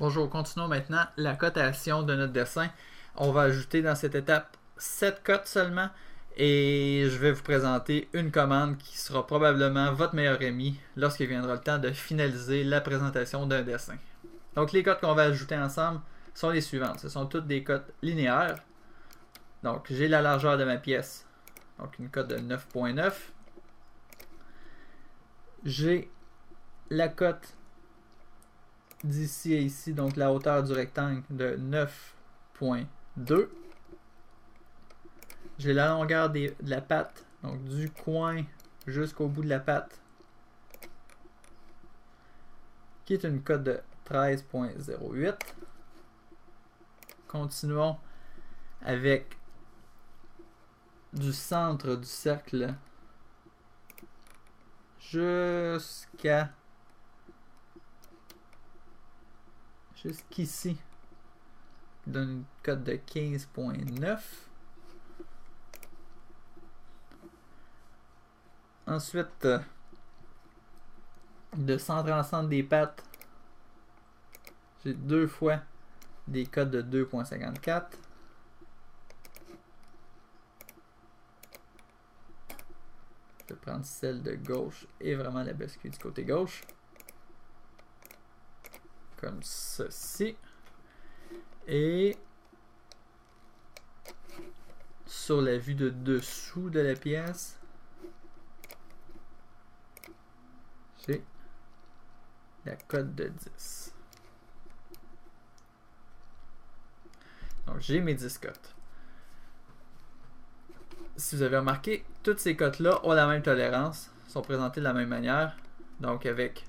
Bonjour, continuons maintenant la cotation de notre dessin. On va ajouter dans cette étape 7 cotes seulement et je vais vous présenter une commande qui sera probablement votre meilleur ami lorsqu'il viendra le temps de finaliser la présentation d'un dessin. Donc les cotes qu'on va ajouter ensemble sont les suivantes. Ce sont toutes des cotes linéaires. Donc j'ai la largeur de ma pièce, donc une cote de 9.9. J'ai la cote d'ici et ici, donc la hauteur du rectangle de 9.2. J'ai la longueur de la patte, donc du coin jusqu'au bout de la patte, qui est une cote de 13.08. Continuons avec du centre du cercle jusqu'ici, qui donne une cote de 15.9. Ensuite, de centre en centre des pattes, j'ai deux fois des cotes de 2.54. Je vais prendre celle de gauche et vraiment la basculer du côté gauche. Comme ceci. Et sur la vue de dessous de la pièce, j'ai la cote de 10. Donc j'ai mes 10 cotes. Si vous avez remarqué, toutes ces cotes-là ont la même tolérance, sont présentées de la même manière, donc avec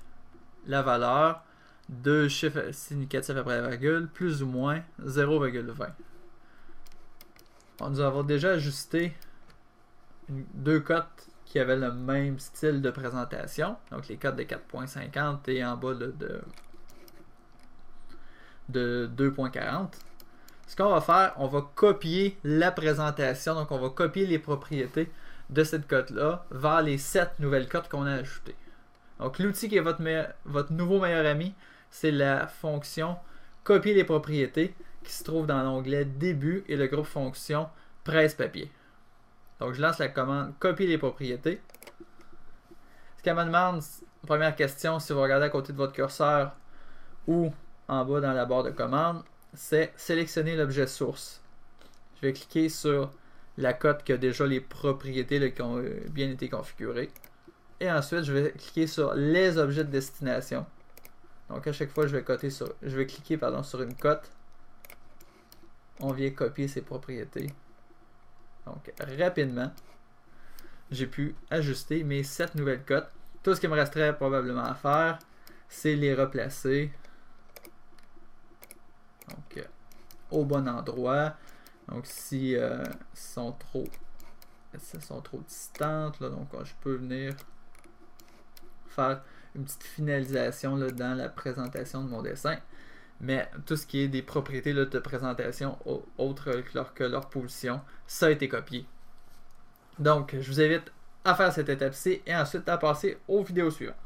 la valeur, deux chiffres significatifs après la virgule, plus ou moins 0,20. Nous avons déjà ajusté deux cotes qui avaient le même style de présentation, donc les cotes de 4.50 et en bas de 2.40. Ce qu'on va faire, on va copier la présentation, donc on va copier les propriétés de cette cote-là vers les 7 nouvelles cotes qu'on a ajoutées. Donc l'outil qui est votre nouveau meilleur ami, c'est la fonction copier les propriétés qui se trouve dans l'onglet début et le groupe fonction presse-papier. Donc je lance la commande copier les propriétés. Ce qu'elle me demande, première question, si vous regardez à côté de votre curseur ou en bas dans la barre de commande, c'est sélectionner l'objet source. Je vais cliquer sur la cote qui a déjà les propriétés là, qui ont bien été configurées. Et ensuite, je vais cliquer sur les objets de destination. Donc à chaque fois, je vais cliquer sur une cote. On vient copier ses propriétés. Donc rapidement, j'ai pu ajuster mes 7 nouvelles cotes. Tout ce qui me resterait probablement à faire, c'est les replacer. Donc au bon endroit. Donc si elles sont trop distantes, là, donc je peux venir faire une petite finalisation là, dans la présentation de mon dessin. Mais tout ce qui est des propriétés là, de présentation autres que leur position, ça a été copié. Donc je vous invite à faire cette étape-ci et ensuite à passer aux vidéos suivantes.